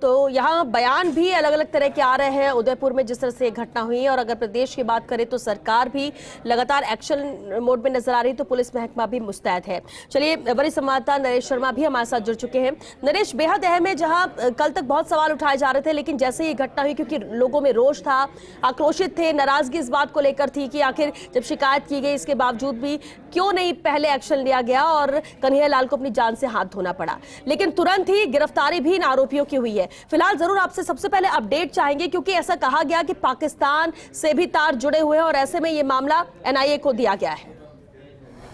तो यहाँ बयान भी अलग अलग तरह के आ रहे हैं उदयपुर में जिस तरह से घटना हुई, और अगर प्रदेश की बात करें तो सरकार भी लगातार एक्शन मोड में नजर आ रही, तो पुलिस महकमा भी मुस्तैद है। चलिए, वरिष्ठ संवाददाता नरेश शर्मा भी हमारे साथ जुड़ चुके हैं। नरेश, बेहद अहम है, जहां कल तक बहुत सवाल उठाए जा रहे थे, लेकिन जैसे ये घटना हुई, क्योंकि लोगों में रोष था, आक्रोशित थे, नाराजगी इस बात को लेकर थी कि आखिर जब शिकायत की गई इसके बावजूद भी क्यों नहीं पहले एक्शन लिया गया और कन्हैया लाल को अपनी जान से हाथ धोना पड़ा। लेकिन तुरंत ही गिरफ्तारी भी इन आरोपियों की हुई है। फिलहाल जरूर आपसे सबसे पहले अपडेट चाहेंगे, क्योंकि ऐसा कहा गया कि पाकिस्तान से भी तार जुड़े हुए हैं और ऐसे में ये मामला एनआईए को दिया गया है।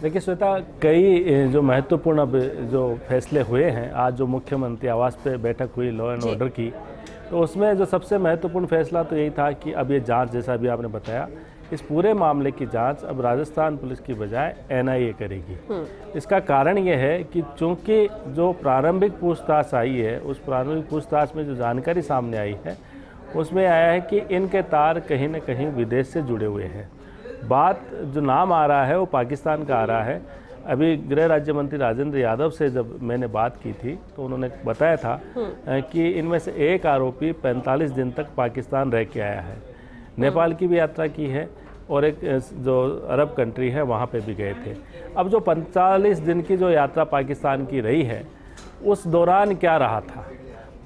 देखिए श्वेता, कई जो महत्वपूर्ण अब जो फैसले हुए हैं, आज जो मुख्यमंत्री आवास पे बैठक हुई लॉ एंड ऑर्डर की, तो उसमें जो सबसे महत्वपूर्ण फैसला तो यही था कि अब ये जांच, जैसा अभी आपने बताया, इस पूरे मामले की जांच अब राजस्थान पुलिस की बजाय एनआईए करेगी। इसका कारण ये है कि चूंकि जो प्रारंभिक पूछताछ आई है, उस प्रारंभिक पूछताछ में जो जानकारी सामने आई है उसमें आया है कि इनके तार कहीं न कहीं विदेश से जुड़े हुए हैं। बात जो नाम आ रहा है वो पाकिस्तान का आ रहा है। अभी गृह राज्य मंत्री राजेंद्र यादव से जब मैंने बात की थी तो उन्होंने बताया था कि इनमें से एक आरोपी 45 दिन तक पाकिस्तान रह के आया है, नेपाल की भी यात्रा की है और एक जो अरब कंट्री है वहाँ पे भी गए थे। अब जो 45 दिन की जो यात्रा पाकिस्तान की रही है, उस दौरान क्या रहा था,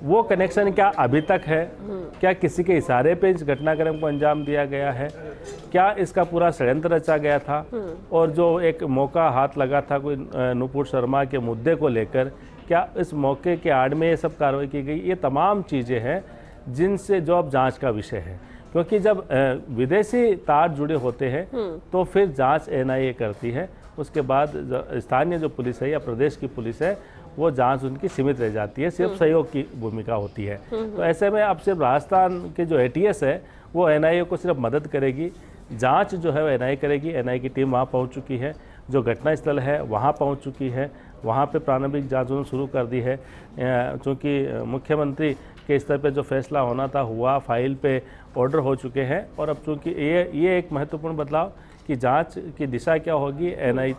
वो कनेक्शन क्या अभी तक है, क्या किसी के इशारे पे इस घटनाक्रम को अंजाम दिया गया है, क्या इसका पूरा षड्यंत्र रचा गया था, और जो एक मौका हाथ लगा था कोई नुपुर शर्मा के मुद्दे को लेकर, क्या इस मौके के आड़ में ये सब कार्रवाई की गई, ये तमाम चीज़ें हैं जिनसे जो अब जांच का विषय है। क्योंकि जब विदेशी तार जुड़े होते हैं तो फिर जांच एनआईए करती है, उसके बाद स्थानीय जो पुलिस है या प्रदेश की पुलिस है वो जांच उनकी सीमित रह जाती है, सिर्फ सहयोग की भूमिका होती है। तो ऐसे में अब सिर्फ राजस्थान के जो एटीएस है वो एनआईए को सिर्फ मदद करेगी, जांच जो है वो एनआईए करेगी। एनआईए की टीम वहाँ पहुँच चुकी है, जो घटनास्थल है वहाँ पहुँच चुकी है, वहाँ पे प्रारंभिक जांच उन्होंने शुरू कर दी है। चूँकि मुख्यमंत्री के स्तर पे जो फैसला होना था हुआ, फाइल पे ऑर्डर हो चुके हैं, और अब चूँकि ये एक महत्वपूर्ण बदलाव कि जांच की दिशा क्या होगी एनआईए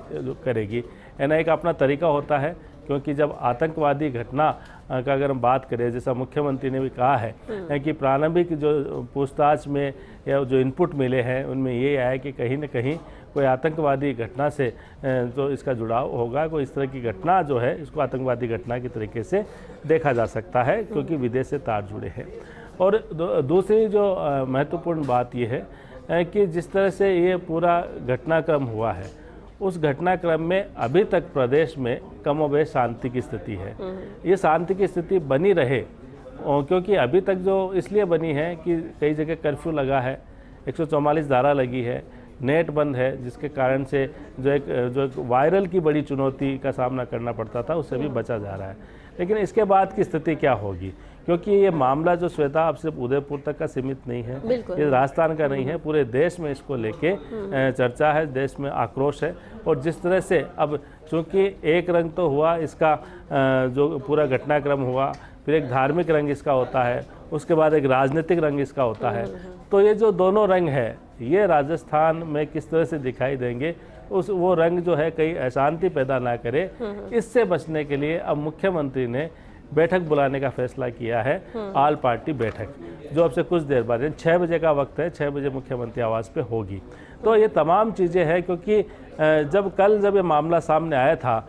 करेगी। एनआईए का अपना तरीका होता है, क्योंकि जब आतंकवादी घटना का अगर हम बात करें, जैसा मुख्यमंत्री ने भी कहा है कि प्रारंभिक जो पूछताछ में या जो इनपुट मिले हैं उनमें ये आया कि कहीं न कहीं कोई आतंकवादी घटना से जो इसका जुड़ाव होगा, कोई इस तरह की घटना जो है इसको आतंकवादी घटना के तरीके से देखा जा सकता है, क्योंकि विदेश से तार जुड़े हैं। और दूसरी जो महत्वपूर्ण बात ये है कि जिस तरह से ये पूरा घटनाक्रम हुआ है, उस घटनाक्रम में अभी तक प्रदेश में कमोबेश शांति की स्थिति है। ये शांति की स्थिति बनी रहे, क्योंकि अभी तक जो इसलिए बनी है कि कई जगह कर्फ्यू लगा है, 144 धारा लगी है, नेट बंद है, जिसके कारण से जो एक वायरल की बड़ी चुनौती का सामना करना पड़ता था उससे भी बचा जा रहा है। लेकिन इसके बाद की स्थिति क्या होगी, क्योंकि ये मामला जो श्वेता अब सिर्फ उदयपुर तक का सीमित नहीं है, ये राजस्थान का नहीं है, पूरे देश में इसको लेके चर्चा है, देश में आक्रोश है। और जिस तरह से अब चूँकि एक रंग तो हुआ इसका, जो पूरा घटनाक्रम हुआ, फिर एक धार्मिक रंग इसका होता है, उसके बाद एक राजनीतिक रंग इसका होता है, तो ये जो दोनों रंग है ये राजस्थान में किस तरह से दिखाई देंगे, वो रंग जो है कहीं अशांति पैदा ना करे, इससे बचने के लिए अब मुख्यमंत्री ने बैठक बुलाने का फैसला किया है, ऑल पार्टी बैठक, जो अब से कुछ देर बाद 6 बजे का वक्त है, 6 बजे मुख्यमंत्री आवास पे होगी। तो ये तमाम चीज़ें हैं, क्योंकि जब ये मामला सामने आया था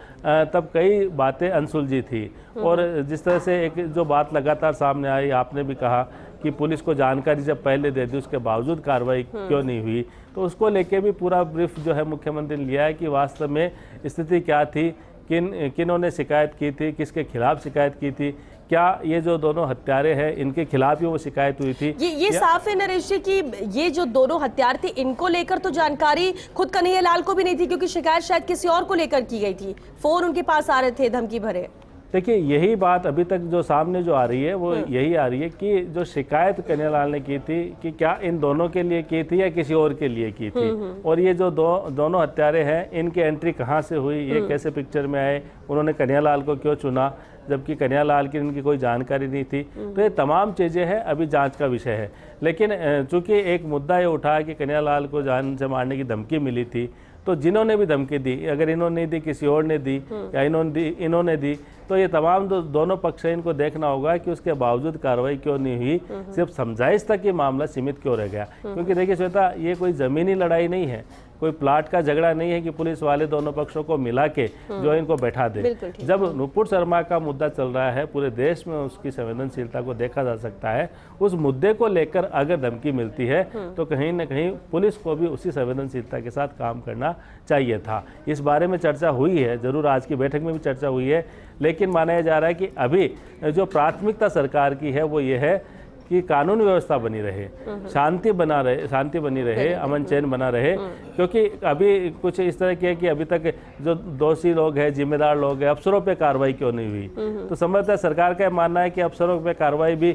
तब कई बातें अनसुलझी थी, और जिस तरह से एक जो बात लगातार सामने आई, आपने भी कहा कि पुलिस को जानकारी जब पहले दे दी उसके बावजूद कार्रवाई क्यों नहीं हुई, तो उसको लेके भी पूरा ब्रीफ जो है मुख्यमंत्री ने लिया है कि वास्तव में स्थिति क्या थी, किन्होंने ने शिकायत की थी, किसके खिलाफ शिकायत की थी, क्या ये जो दोनों हत्यारे हैं इनके खिलाफ ही वो शिकायत हुई थी। ये साफ है नरेश जी कि ये जो दोनों हत्यारे थे इनको लेकर तो जानकारी खुद कन्हैया लाल को भी नहीं थी, क्योंकि शिकायत शायद किसी और को लेकर की गई थी, फोन उनके पास आ रहे थे धमकी भरे। देखिए, यही बात अभी तक जो सामने जो आ रही है वो यही आ रही है कि जो शिकायत कन्हैया लाल ने की थी कि क्या इन दोनों के लिए की थी या किसी और के लिए की थी, और ये जो दोनों हत्यारे हैं इनकी एंट्री कहाँ से हुई, ये कैसे पिक्चर में आए, उन्होंने कन्हैया लाल को क्यों चुना जबकि कन्हैया लाल की इनकी कोई जानकारी नहीं थी। तो ये तमाम चीज़ें हैं, अभी जांच का विषय है। लेकिन चूंकि एक मुद्दा ये उठा कि कन्हैया लाल को जान से मारने की धमकी मिली थी, तो जिन्होंने भी धमकी दी, अगर इन्होंने दी, किसी और ने दी या इन्होंने दी, तो ये तमाम दोनों पक्ष हैं, इनको देखना होगा कि उसके बावजूद कार्रवाई क्यों नहीं हुई, सिर्फ समझाइश तक ये मामला सीमित क्यों रह गया। क्योंकि देखिए श्वेता, ये कोई ज़मीनी लड़ाई नहीं है, कोई प्लाट का झगड़ा नहीं है कि पुलिस वाले दोनों पक्षों को मिला के जो इनको बैठा दे। जब नुपुर शर्मा का मुद्दा चल रहा है, पूरे देश में उसकी संवेदनशीलता को देखा जा सकता है। उस मुद्दे को लेकर अगर धमकी मिलती है तो कहीं ना कहीं पुलिस को भी उसी संवेदनशीलता के साथ काम करना चाहिए था। इस बारे में चर्चा हुई है, जरूर आज की बैठक में भी चर्चा हुई है, लेकिन माना जा रहा है कि अभी जो प्राथमिकता सरकार की है वो ये है कि कानून व्यवस्था बनी रहे, शांति बनी रहे, अमन चैन बना रहे। क्योंकि अभी कुछ इस तरह की है कि अभी तक जो दोषी लोग हैं, जिम्मेदार लोग हैं, अफसरों पे कार्रवाई क्यों नहीं हुई। तो संभवतः सरकार का मानना है कि अफसरों पे कार्रवाई भी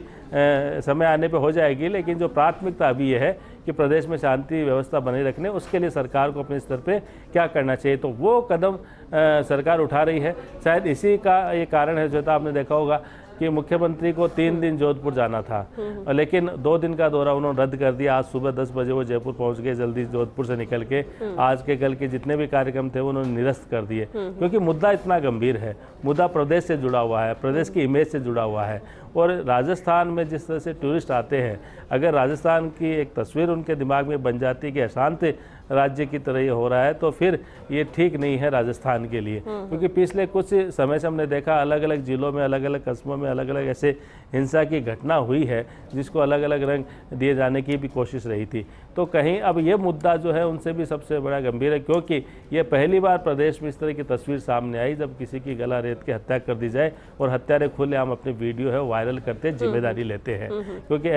समय आने पे हो जाएगी, लेकिन जो प्राथमिकता अभी ये है कि प्रदेश में शांति व्यवस्था बनाए रखने, उसके लिए सरकार को अपने स्तर पे क्या करना चाहिए, तो वो कदम सरकार उठा रही है। शायद इसी का ये कारण है, जो आपने देखा होगा कि मुख्यमंत्री को 3 दिन जोधपुर जाना था, लेकिन 2 दिन का दौरा उन्होंने रद्द कर दिया। आज सुबह 10 बजे वो जयपुर पहुंच गए, जल्दी जोधपुर से निकल के। आज के कल के जितने भी कार्यक्रम थे उन्होंने निरस्त कर दिए, क्योंकि मुद्दा इतना गंभीर है, मुद्दा प्रदेश से जुड़ा हुआ है, प्रदेश की इमेज से जुड़ा हुआ है। और राजस्थान में जिस तरह से टूरिस्ट आते हैं, अगर राजस्थान की एक तस्वीर उनके दिमाग में बन जाती है कि अशांत राज्य की तरह ये हो रहा है, तो फिर ये ठीक नहीं है राजस्थान के लिए। क्योंकि पिछले कुछ समय से हमने देखा अलग अलग जिलों में, अलग अलग कस्बों में अलग अलग ऐसे हिंसा की घटना हुई है जिसको अलग अलग रंग दिए जाने की भी कोशिश रही थी। तो कहीं अब ये मुद्दा जो है उनसे भी सबसे बड़ा गंभीर है, क्योंकि ये पहली बार प्रदेश में इस तरह की तस्वीर सामने आई जब किसी की गला रेत के हत्या कर दी जाए और हत्यारे खुलेआम अपनी वीडियो है वायरल करते जिम्मेदारी लेते हैं। क्योंकि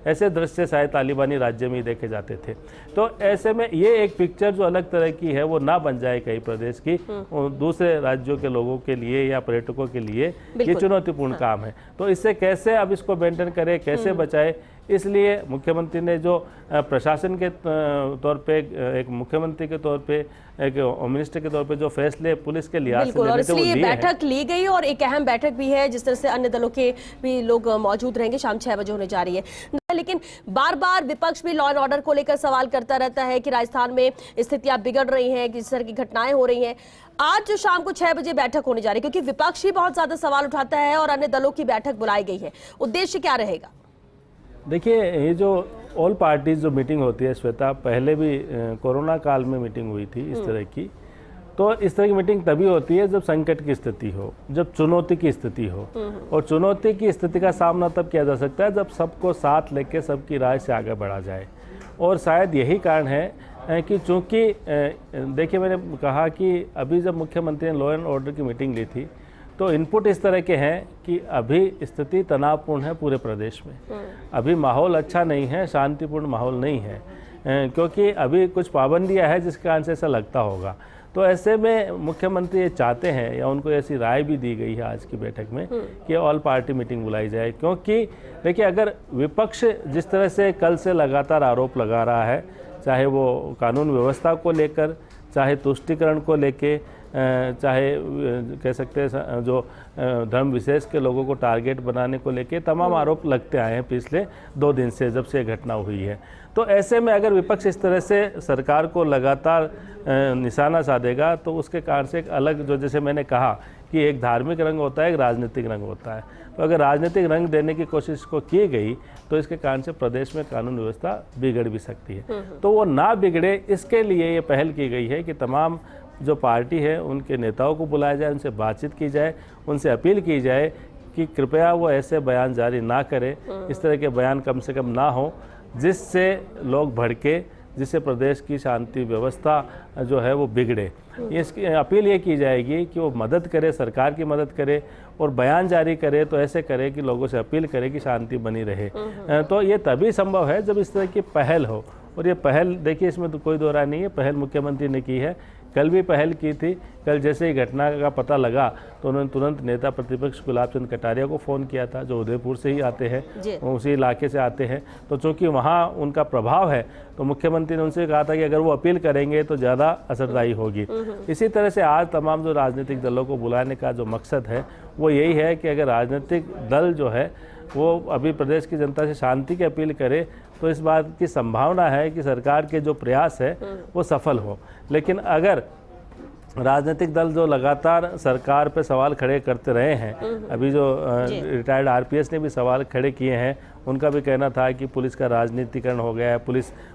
ऐसे दृश्य शायद तालिबानी राज्य में ही देखे जाते थे। तो ऐसे में ये एक पिक्चर जो अलग तरह की है वो ना बन जाए कहीं प्रदेश की दूसरे राज्यों के लोगों के लिए या पर्यटकों के लिए, ये चुनौतीपूर्ण काम है। तो इससे कैसे अब इसको मेंटेन करें, कैसे बचाए, इसलिए मुख्यमंत्री ने जो प्रशासन के तौर पे, एक मुख्यमंत्री के तौर पे, एक होम मिनिस्टर के तौर पे जो फैसले पुलिस के लिहाज से लेने थे वो लिए बैठक ली गई और एक अहम बैठक भी है जिस तरह से अन्य दलों के भी लोग मौजूद रहेंगे, शाम 6 बजे होने जा रही है। लेकिन बार बार विपक्ष भी लॉ एंड ऑर्डर को लेकर सवाल करता रहता है कि राजस्थान में स्थितियां बिगड़ रही हैं, किस तरह की घटनाएं हो रही हैं। आज जो शाम को 6 बजे बैठक होने जा रही है, क्योंकि विपक्ष ही बहुत ज्यादा सवाल उठाता है और अन्य दलों की बैठक बुलाई गई है, उद्देश्य क्या रहेगा? देखिए, ये जो ऑल पार्टीज जो मीटिंग होती है श्वेता, पहले भी कोरोना काल में मीटिंग हुई थी इस तरह की। तो इस तरह की मीटिंग तभी होती है जब संकट की स्थिति हो, जब चुनौती की स्थिति हो। और चुनौती की स्थिति का सामना तब किया जा सकता है जब सबको साथ लेके सबकी राय से आगे बढ़ा जाए। और शायद यही कारण है कि चूँकि देखिए, मैंने कहा कि अभी जब मुख्यमंत्री ने लॉ एंड ऑर्डर की मीटिंग ली थी तो इनपुट इस तरह के हैं कि अभी स्थिति तनावपूर्ण है पूरे प्रदेश में, अभी माहौल अच्छा नहीं है, शांतिपूर्ण माहौल नहीं है, क्योंकि अभी कुछ पाबंदियां हैं जिसके कारण से ऐसा लगता होगा। तो ऐसे में मुख्यमंत्री ये चाहते हैं, या उनको ऐसी राय भी दी गई है आज की बैठक में, कि ऑल पार्टी मीटिंग बुलाई जाए। क्योंकि देखिए, अगर विपक्ष जिस तरह से कल से लगातार आरोप लगा रहा है, चाहे वो कानून व्यवस्था को लेकर, चाहे तुष्टीकरण को लेके, चाहे कह सकते हैं जो धर्म विशेष के लोगों को टारगेट बनाने को लेके, तमाम आरोप लगते आए हैं पिछले 2 दिन से जब से घटना हुई है। तो ऐसे में अगर विपक्ष इस तरह से सरकार को लगातार निशाना साधेगा तो उसके कारण से एक अलग, जो जैसे मैंने कहा कि एक धार्मिक रंग होता है, एक राजनीतिक रंग होता है। तो अगर राजनीतिक रंग देने की कोशिश को की गई तो इसके कारण से प्रदेश में कानून व्यवस्था बिगड़ भी सकती है। तो वो ना बिगड़े, इसके लिए ये पहल की गई है कि तमाम जो पार्टी है उनके नेताओं को बुलाया जाए, उनसे बातचीत की जाए, उनसे अपील की जाए कि कृपया वो ऐसे बयान जारी ना करें, इस तरह के बयान कम से कम ना हो जिससे लोग भड़के, जिससे प्रदेश की शांति व्यवस्था जो है वो बिगड़े। इसकी अपील ये की जाएगी कि वो मदद करे, सरकार की मदद करे, और बयान जारी करे तो ऐसे करे कि लोगों से अपील करे कि शांति बनी रहे। तो ये तभी संभव है जब इस तरह की पहल हो। और ये पहल, देखिए, इसमें तो कोई दो राय नहीं है, पहल मुख्यमंत्री ने की है, कल भी पहल की थी। कल जैसे ही घटना का पता लगा तो उन्होंने तुरंत नेता प्रतिपक्ष गुलाब चंद कटारिया को फ़ोन किया था, जो उदयपुर से ही आते हैं, उसी इलाके से आते हैं। तो चूँकि वहाँ उनका प्रभाव है तो मुख्यमंत्री ने उनसे कहा था कि अगर वो अपील करेंगे तो ज़्यादा असरदायी होगी। इसी तरह से आज तमाम जो राजनीतिक दलों को बुलाने का जो मकसद है वो यही है कि अगर राजनीतिक दल जो है वो अभी प्रदेश की जनता से शांति की अपील करे तो इस बात की संभावना है कि सरकार के जो प्रयास है वो सफल हो। लेकिन अगर राजनीतिक दल जो लगातार सरकार पे सवाल खड़े करते रहे हैं, अभी जो रिटायर्ड आरपीएस ने भी सवाल खड़े किए हैं, उनका भी कहना था कि पुलिस का राजनीतिकरण हो गया है,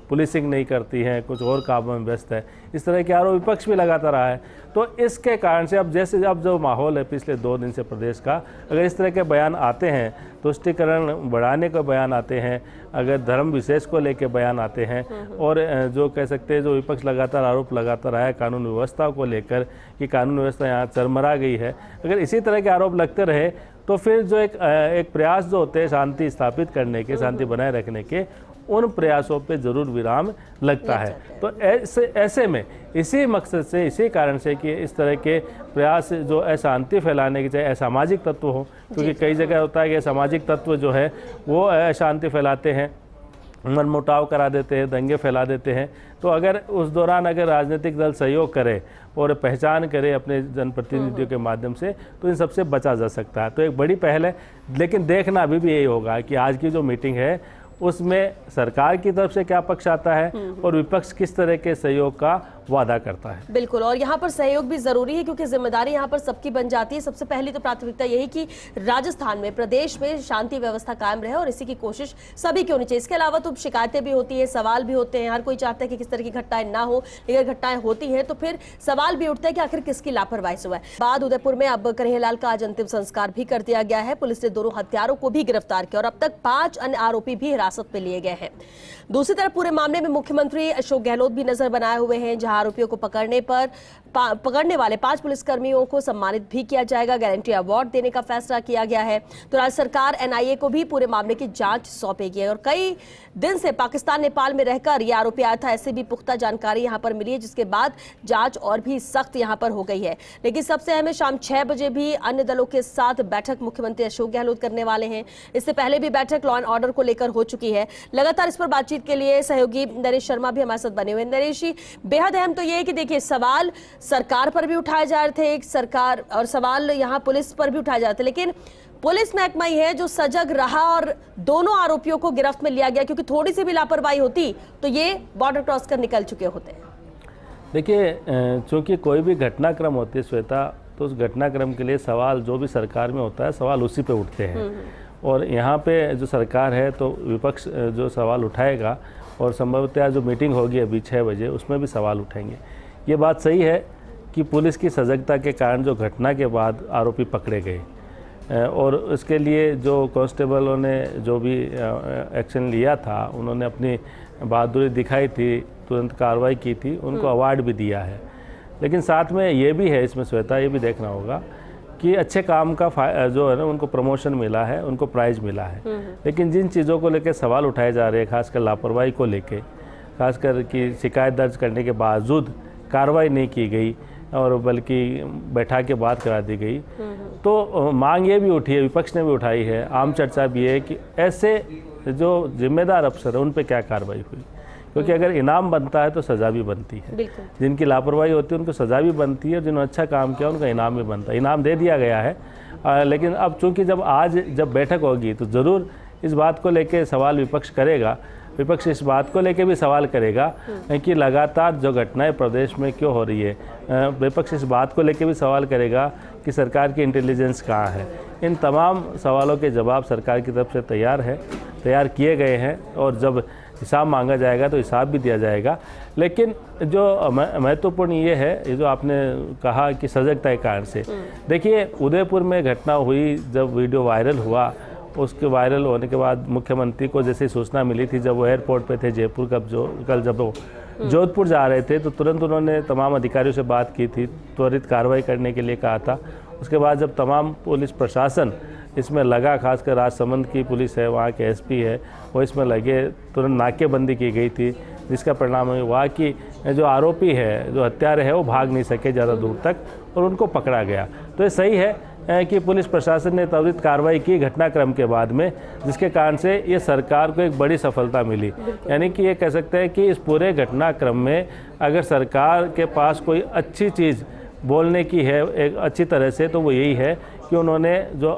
पुलिसिंग नहीं करती है, कुछ और कामों में व्यस्त है। इस तरह के आरोप विपक्ष भी लगाता रहा है। तो इसके कारण से अब जो माहौल है पिछले 2 दिन से प्रदेश का, अगर इस तरह के बयान आते हैं, तुष्टिकरण बढ़ाने के बयान आते हैं, अगर धर्म विशेष को लेकर बयान आते हैं, और जो कह सकते हैं जो विपक्ष लगातार आरोप लगाता रहा है कानून व्यवस्था को लेकर कि कानून व्यवस्था यहाँ चरमरा गई है, अगर इसी तरह के आरोप लगते रहे तो फिर जो एक प्रयास जो होते हैं शांति स्थापित करने के, शांति बनाए रखने के, उन प्रयासों पे जरूर विराम लगता है। तो ऐसे में इसी मकसद से, इसी कारण से कि इस तरह के प्रयास जो अशांति फैलाने के, चाहे असामाजिक तत्व हो, क्योंकि कई जगह होता है कि असामाजिक तत्व जो है वो अशांति फैलाते हैं, मनमुटाव करा देते हैं, दंगे फैला देते हैं। तो अगर उस दौरान अगर राजनीतिक दल सहयोग करे और पहचान करे अपने जनप्रतिनिधियों के माध्यम से, तो इन सबसे बचा जा सकता है। तो एक बड़ी पहल है, लेकिन देखना अभी भी यही होगा कि आज की जो मीटिंग है उसमें सरकार की तरफ से क्या पक्ष आता है और विपक्ष किस तरह के सहयोग का वादा करता है। बिल्कुल, और यहाँ पर सहयोग भी जरूरी है क्योंकि जिम्मेदारी यहाँ पर सबकी बन जाती है। सबसे पहली तो प्राथमिकता यही कि राजस्थान में, प्रदेश में शांति व्यवस्था कायम रहे और इसी की कोशिश सभी की होनी चाहिए। इसके अलावा तो शिकायतें भी होती है, सवाल भी होते हैं, हर कोई चाहता है कि किस तरह की घटनाएं ना हो, लेकिन घटनाएं होती हैं तो फिर सवाल भी उठता है कि आखिर किसकी लापरवाही से हुआ है। बाद उदयपुर में अब कन्हैयालाल का आज अंतिम संस्कार भी कर दिया गया है। पुलिस ने दोनों हत्यारों को भी गिरफ्तार किया और अब तक 5 अन्य आरोपी भी हिरासत में लिए गए हैं। दूसरी तरफ पूरे मामले में मुख्यमंत्री अशोक गहलोत भी नजर बनाए हुए हैं, जहां आरोपियों को पकड़ने वाले 5 पुलिसकर्मियों को सम्मानित भी किया जाएगा। गारंटी अवार्ड देने का फैसला किया गया है। तो राज्य सरकार एनआईए को भी पूरे मामले की जांच सौंपेगी और कई दिन से पाकिस्तान, नेपाल में रहकर यह आरोपी आया था, ऐसे भी पुख्ता जानकारी यहां पर मिली है, जिसके बाद जांच और भी सख्त यहां पर हो गई है। लेकिन सबसे अहम है, शाम 6 बजे भी अन्य दलों के साथ बैठक मुख्यमंत्री अशोक गहलोत करने वाले हैं। इससे पहले भी बैठक लॉ एंड ऑर्डर को लेकर हो चुकी है। लगातार इस पर बातचीत के लिए सहयोगी नरेश शर्मा भी हमारे साथ बने हुए हैं। नरेश जी, बेहद अहम तो ये है कि देखिए, सवाल सरकार पर भी उठाए जा रहे थे, एक सरकार, और सवाल यहाँ पुलिस पर भी उठाए जा रहे थे, लेकिन पुलिस महकमा ही है जो सजग रहा और दोनों आरोपियों को गिरफ्त में लिया गया, क्योंकि थोड़ी सी भी लापरवाही होती तो ये बॉर्डर क्रॉस कर निकल चुके होते। देखिए, चूंकि कोई भी घटनाक्रम होती है श्वेता, तो उस घटनाक्रम के लिए सवाल जो भी सरकार में होता है, सवाल उसी पे उठते हैं। और यहाँ पे जो सरकार है तो विपक्ष जो सवाल उठाएगा, और संभवतः जो मीटिंग होगी अभी 6 बजे, उसमें भी सवाल उठेंगे। ये बात सही है कि पुलिस की सजगता के कारण जो घटना के बाद आरोपी पकड़े गए, और उसके लिए जो कांस्टेबलों ने जो भी एक्शन लिया था, उन्होंने अपनी बहादुरी दिखाई थी, तुरंत कार्रवाई की थी, उनको अवार्ड भी दिया है। लेकिन साथ में ये भी है इसमें श्वेता, ये भी देखना होगा कि अच्छे काम का जो है ना, उनको प्रमोशन मिला है, उनको प्राइज़ मिला है। लेकिन जिन चीज़ों को लेकर सवाल उठाए जा रहे हैं, खासकर लापरवाही को लेके, खासकर कि शिकायत दर्ज करने के बावजूद कार्रवाई नहीं की गई और बल्कि बैठा के बात करा दी गई, तो मांग ये भी उठी है, विपक्ष ने भी उठाई है, आम चर्चा भी है कि ऐसे जो जिम्मेदार अफसर है उन पे क्या कार्रवाई हुई, क्योंकि अगर इनाम बनता है तो सज़ा भी बनती है। जिनकी लापरवाही होती है उनको सज़ा भी बनती है, और जिन्होंने अच्छा काम किया उनका इनाम भी बनता है। इनाम दे दिया गया है, लेकिन अब चूंकि जब बैठक होगी तो ज़रूर इस बात को लेकर सवाल विपक्ष करेगा। विपक्ष इस बात को लेकर भी सवाल करेगा कि लगातार जो घटनाएं प्रदेश में क्यों हो रही है। विपक्ष इस बात को लेकर भी सवाल करेगा कि सरकार की इंटेलिजेंस कहाँ है। इन तमाम सवालों के जवाब सरकार की तरफ से तैयार किए गए हैं, और जब हिसाब मांगा जाएगा तो हिसाब भी दिया जाएगा। लेकिन जो महत्वपूर्ण ये है, ये जो आपने कहा कि सजगता के कारण से, देखिए उदयपुर में घटना हुई, जब वीडियो वायरल हुआ, उसके वायरल होने के बाद मुख्यमंत्री को जैसे सूचना मिली थी, जब वो एयरपोर्ट पे थे जयपुर कल जब वो जोधपुर जा रहे थे, तो तुरंत उन्होंने तमाम अधिकारियों से बात की थी, त्वरित कार्रवाई करने के लिए कहा था। उसके बाद जब तमाम पुलिस प्रशासन इसमें लगा, खासकर राजसमंद की पुलिस है, वहाँ के एसपी है, वो इसमें लगे, तुरंत नाकेबंदी की गई थी, जिसका परिणाम हुआ कि जो आरोपी है, जो हत्यारे है, वो भाग नहीं सके ज़्यादा दूर तक और उनको पकड़ा गया। तो ये सही है कि पुलिस प्रशासन ने त्वरित कार्रवाई की घटनाक्रम के बाद में, जिसके कारण से ये सरकार को एक बड़ी सफलता मिली। यानी कि ये कह सकते हैं कि इस पूरे घटनाक्रम में अगर सरकार के पास कोई अच्छी चीज़ बोलने की है एक अच्छी तरह से, तो वो यही है कि उन्होंने जो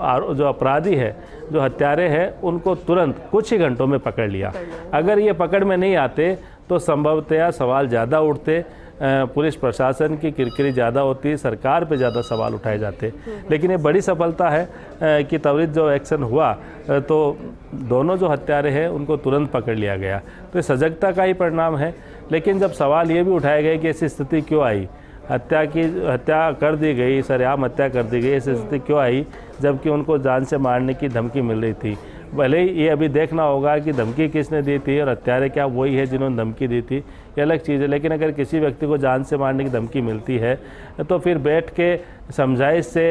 अपराधी है, जो हत्यारे हैं, उनको तुरंत कुछ ही घंटों में पकड़ लिया। अगर ये पकड़ में नहीं आते तो संभवतया सवाल ज़्यादा उठते, पुलिस प्रशासन की किरकिरी ज़्यादा होती है, सरकार पे ज़्यादा सवाल उठाए जाते। लेकिन ये बड़ी सफलता है कि त्वरित जो एक्शन हुआ तो दोनों जो हत्यारे हैं उनको तुरंत पकड़ लिया गया। तो ये सजगता का ही परिणाम है। लेकिन जब सवाल ये भी उठाया गया कि ऐसी स्थिति क्यों आई, हत्या कर दी गई, सरेआम हत्या कर दी गई, ऐसी स्थिति क्यों आई जबकि उनको जान से मारने की धमकी मिल रही थी। भले ही ये अभी देखना होगा कि धमकी किसने दी थी और हत्यारे क्या वही है जिन्होंने धमकी दी थी, ये अलग चीज़ है। लेकिन अगर किसी व्यक्ति को जान से मारने की धमकी मिलती है तो फिर बैठ के समझाइश से,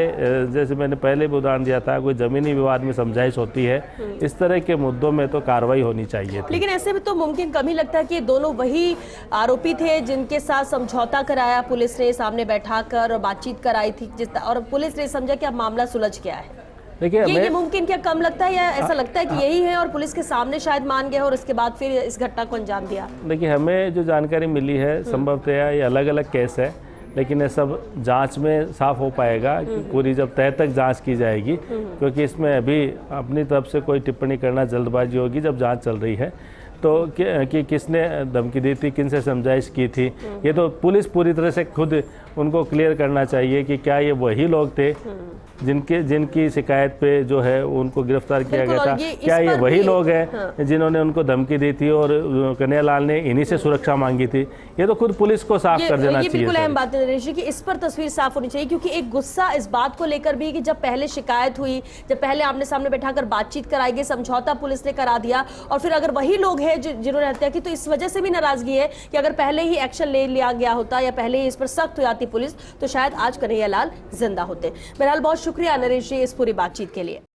जैसे मैंने पहले भी उदाहरण दिया था, कोई ज़मीनी विवाद में समझाइश होती है, इस तरह के मुद्दों में तो कार्रवाई होनी चाहिए थी। लेकिन ऐसे में तो मुमकिन कम ही लगता है कि ये दोनों वही आरोपी थे जिनके साथ समझौता कराया पुलिस ने, सामने बैठाकर और बातचीत कराई थी, और पुलिस ने समझा कि अब मामला सुलझ गया है। देखिए, ये मुमकिन क्या कम लगता है, या ऐसा लगता है कि यही है और पुलिस के सामने शायद मान गए और उसके बाद फिर इस घटना को अंजाम दिया? देखिए, हमें जो जानकारी मिली है संभवतः ये अलग अलग केस है, लेकिन ये सब जांच में साफ हो पाएगा कि पूरी जब तय तक जांच की जाएगी, क्योंकि इसमें अभी अपनी तरफ से कोई टिप्पणी करना जल्दबाजी होगी जब जांच चल रही है। तो कि किसने धमकी दी थी, किन से समझाइश की थी, ये तो पुलिस पूरी तरह से खुद उनको क्लियर करना चाहिए कि क्या ये वही लोग थे जिनकी शिकायत पे जो है उनको गिरफ्तार किया गया था, क्या ये वही लोग हैं जिन्होंने उनको धमकी दी थी और कन्हैयालाल ने इन्हीं से सुरक्षा मांगी थी। ये तो खुद पुलिस को साफ कर देना चाहिए। बिल्कुल अहम बात है नरेश जी कि इस पर तस्वीर साफ होनी चाहिए, क्योंकि एक गुस्सा इस बात को लेकर भी कि जब पहले शिकायत हुई, जब पहले आमने सामने बैठाकर बातचीत कराई गई, समझौता पुलिस ने करा दिया, और फिर अगर वही लोग हैं जिन्होंने हत्या की, तो इस वजह से भी नाराजगी है कि अगर पहले ही एक्शन ले लिया गया होता या पहले ही इस पर सख्त हो जाती पुलिस, तो शायद आज कन्हैयालाल जिंदा होते। बहरहाल बहुत शुक्रिया नरेश जी इस पूरी बातचीत के लिए।